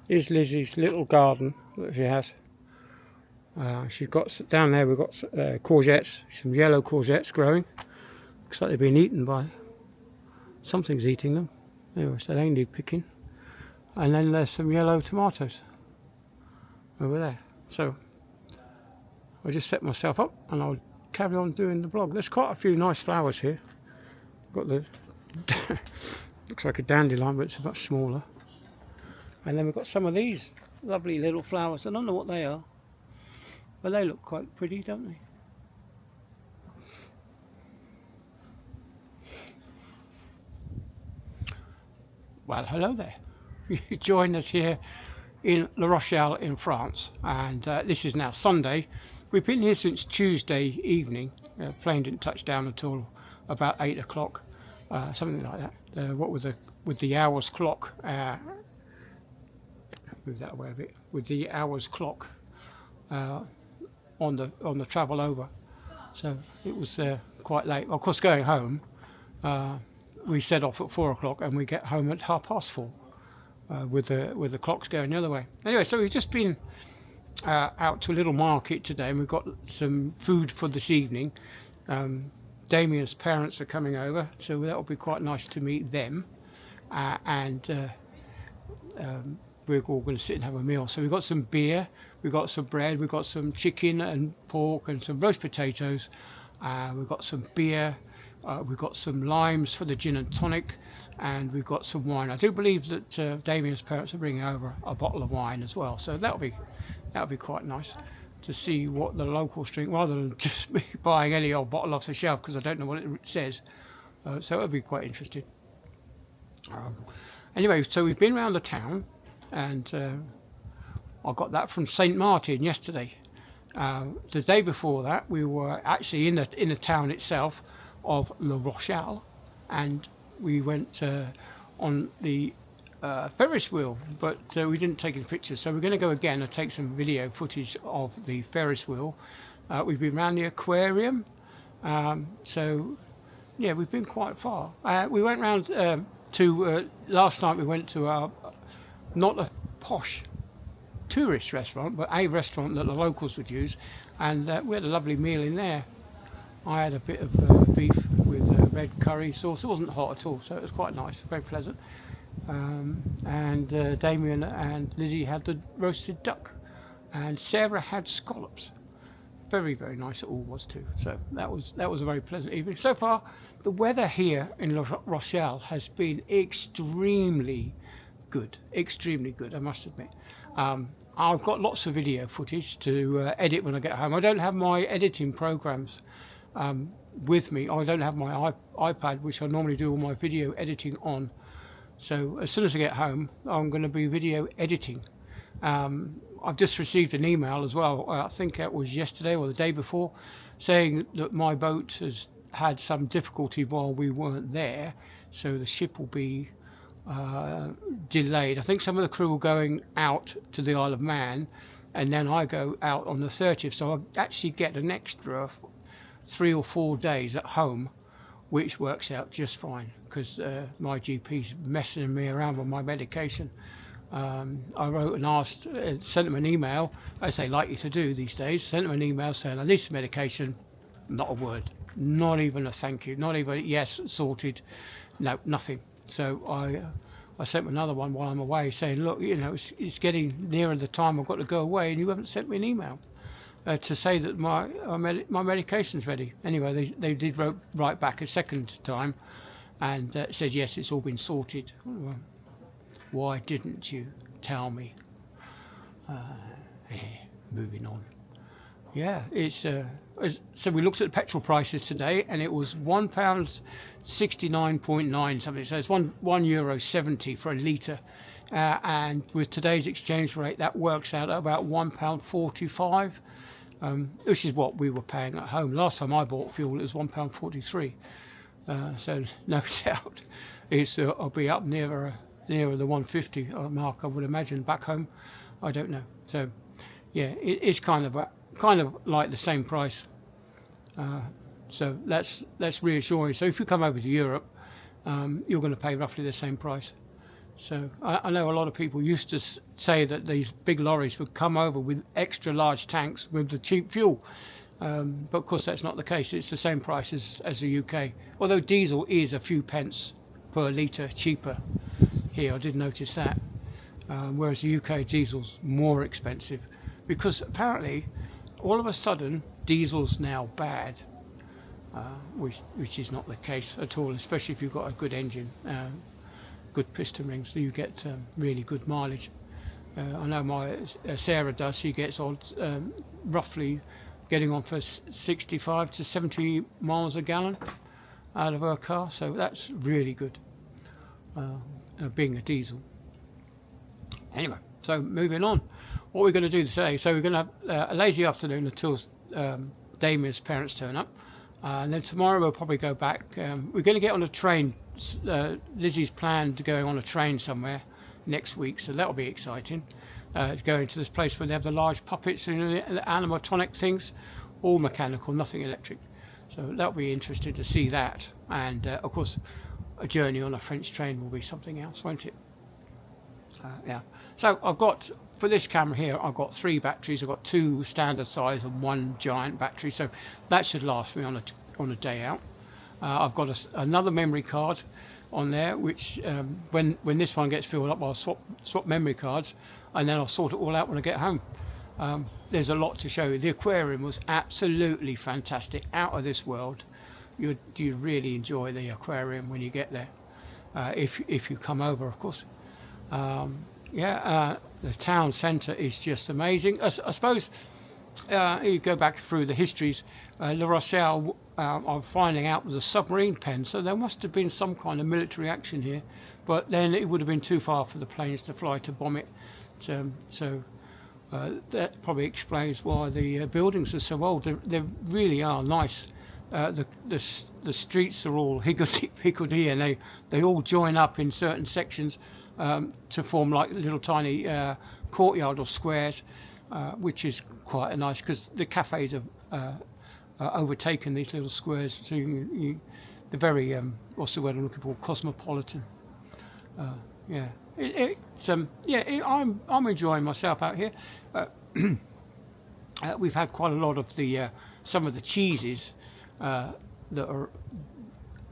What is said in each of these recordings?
Here's Lizzie's little garden that she has. She's got down there. We've got courgettes, some yellow courgettes growing. Looks like they've been eaten by something's eating them. Anyway, so they need picking. And then there's some yellow tomatoes over there. So I'll just set myself up and I'll carry on doing the vlog. There's quite a few nice flowers here. Got the looks like a dandelion, but it's much smaller. And then we've got some of these lovely little flowers. I don't know what they are, but they look quite pretty, don't they? Well, hello there. You joined us here in Rochelle in France, and this is now Sunday. We've been here since Tuesday evening. Plane didn't touch down until about 8 o'clock, something like that. What with the hours clock? Move that away a bit. With the hours clock on the travel over, so it was quite late. Of course, going home, we set off at 4 o'clock and we get home at 4:30. With the clocks going the other way. Anyway, so we've just been out to a little market today, and we've got some food for this evening. Damien's parents are coming over, so that'll be quite nice to meet them. And we're all going to sit and have a meal. So we've got some beer, we've got some bread, we've got some chicken and pork and some roast potatoes. We've got some beer. We've got some limes for the gin and tonic, and we've got some wine. I do believe that Damien's parents are bringing over a bottle of wine as well, so that'll be quite nice to see what the locals drink, rather than just me buying any old bottle off the shelf because I don't know what it says. So it'll be quite interesting. Anyway, so we've been around the town, and I got that from St. Martin yesterday. The day before that, we were actually in the town itself of La Rochelle, and we went on the Ferris wheel, but we didn't take any pictures, so we're going to go again and take some video footage of the Ferris wheel. We've been around the aquarium, so yeah, we've been quite far. We went round to last night we went to not a posh tourist restaurant, but a restaurant that the locals would use, and we had a lovely meal in there. I had a bit of beef with red curry sauce. It wasn't hot at all, so it was quite nice, very pleasant. And Damien and Lizzie had the roasted duck, and Sarah had scallops. Very, very nice it all was too. So that was a very pleasant evening. So far, the weather here in La Rochelle has been extremely good, I must admit. I've got lots of video footage to edit when I get home. I don't have my editing programs with me. I don't have my iPad, which I normally do all my video editing on. So as soon as I get home, I'm going to be video editing. I've just received an email as well, I think it was yesterday or the day before, saying that my boat has had some difficulty while we weren't there, so the ship will be delayed. I think some of the crew are going out to the Isle of Man, and then I go out on the 30th, so I actually get an extra 3 or 4 days at home, which works out just fine because my GP's messing me around with my medication. I wrote and asked, sent them an email, as they like you to do these days, sent them an email saying I need some medication. Not a word, not even a thank you, not even yes, sorted, no, nothing. So I sent them another one while I'm away saying, look, you know, it's getting nearer the time I've got to go away, and you haven't sent me an email to say that my medication's ready. Anyway, they did write back a second time, and said yes, it's all been sorted. Well, why didn't you tell me? Moving on. Yeah, it's so we looked at the petrol prices today, and it was £1.69.9 something. So it's €1.70 for a litre, and with today's exchange rate, that works out at about £1.45, which is what we were paying at home. Last time I bought fuel, it was £1.43. So no doubt I'll be up nearer the 150 mark, I would imagine. Back home, I don't know. So yeah, it's kind of like the same price. So that's reassuring. So if you come over to Europe, you're going to pay roughly the same price. So I know a lot of people used to say that these big lorries would come over with extra large tanks with the cheap fuel. But of course that's not the case. It's the same price as the UK. Although diesel is a few pence per litre cheaper here, I did notice that. Whereas the UK diesel's more expensive. Because apparently, all of a sudden, diesel's now bad. Which is not the case at all, especially if you've got a good engine. Good piston rings, so you get really good mileage. I know my Sarah does. She gets on roughly getting on for 65 to 70 miles a gallon out of her car, so that's really good, being a diesel. Anyway, so moving on, what we're going to do today, so we're going to have a lazy afternoon until Damien's parents turn up, and then tomorrow we'll probably go back. We're going to get on a train. Lizzie's planned to go on a train somewhere next week, so that'll be exciting. Going to this place where they have the large puppets and the animatronic things, all mechanical, nothing electric. So that'll be interesting to see that. And of course, a journey on a French train will be something else, won't it? Yeah. So I've got, for this camera here, I've got 3 batteries. I've got 2 standard size and 1 giant battery, so that should last me on a day out. I've got another memory card on there, which when this one gets filled up, I'll swap memory cards, and then I'll sort it all out when I get home. There's a lot to show you. The aquarium was absolutely fantastic, out of this world. You really enjoy the aquarium when you get there, if you come over, of course. The town centre is just amazing. I suppose you go back through the histories. La Rochelle, I'm finding out, was a submarine pen, so there must have been some kind of military action here, but then it would have been too far for the planes to fly to bomb it. So that probably explains why the buildings are so old. They really are nice. The streets are all higgledy, and they all join up in certain sections to form like little tiny courtyard or squares, which is quite nice because the cafes have overtaken these little squares. So they're very what's the word I'm looking for? Cosmopolitan. I'm enjoying myself out here. We've had quite a lot of the some of the cheeses that are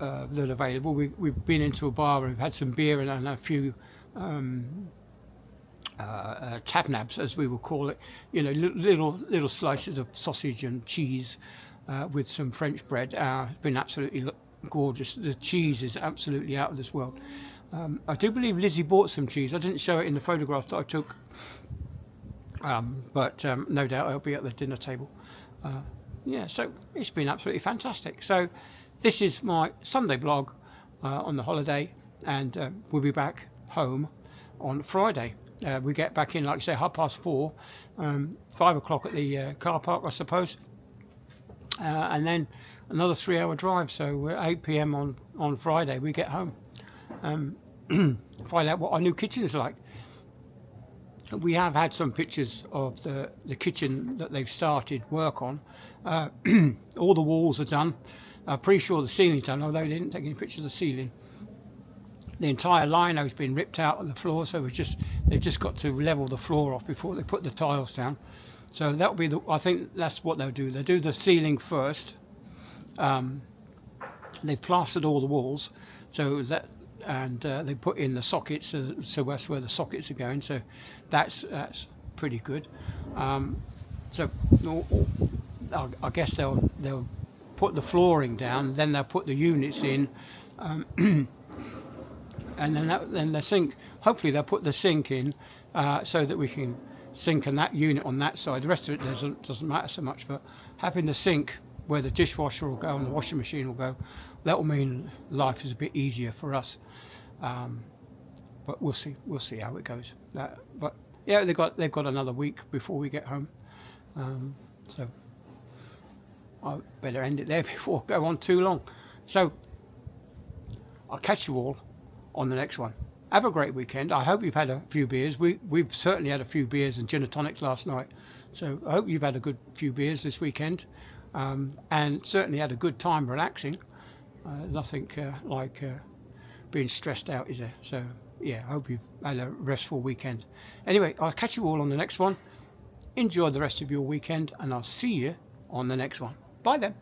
available. We've been into a bar and we've had some beer and a few tabnabs, as we will call it. You know, little slices of sausage and cheese with some French bread. It's been absolutely gorgeous. The cheese is absolutely out of this world. I do believe Lizzie bought some cheese. I didn't show it in the photograph that I took, but no doubt it'll be at the dinner table. So it's been absolutely fantastic. So this is my Sunday vlog on the holiday, and we'll be back home on Friday. We get back in, like I say, 4:30, 5 o'clock at the car park, I suppose, and then another 3-hour drive. So 8 p.m. on Friday we get home. Find out what our new kitchen is like. We have had some pictures of the kitchen that they've started work on. All the walls are done. I'm pretty sure the ceiling's done, although they didn't take any pictures of the ceiling. The entire lino has been ripped out of the floor, so they've just got to level the floor off before they put the tiles down. So that'll be I think that's what they'll do. They'll do the ceiling first. They've plastered all the walls, so that. And they put in the sockets, so that's where the sockets are going. So that's pretty good. So I guess they'll put the flooring down, then they'll put the units in, and then the sink. Hopefully they'll put the sink in so that we can sink in that unit on that side. The rest of it doesn't matter so much, but having the sink where the dishwasher will go and the washing machine will go, that will mean life is a bit easier for us. But we'll see how it goes. But yeah, they've got another week before we get home. So I better end it there before I go on too long. So I'll catch you all on the next one. Have a great weekend. I hope you've had a few beers. We've certainly had a few beers and gin and tonics last night. So I hope you've had a good few beers this weekend, and certainly had a good time relaxing. Nothing like being stressed out, is there? So yeah, I hope you've had a restful weekend. Anyway, I'll catch you all on the next one. Enjoy the rest of your weekend, and I'll see you on the next one. Bye then.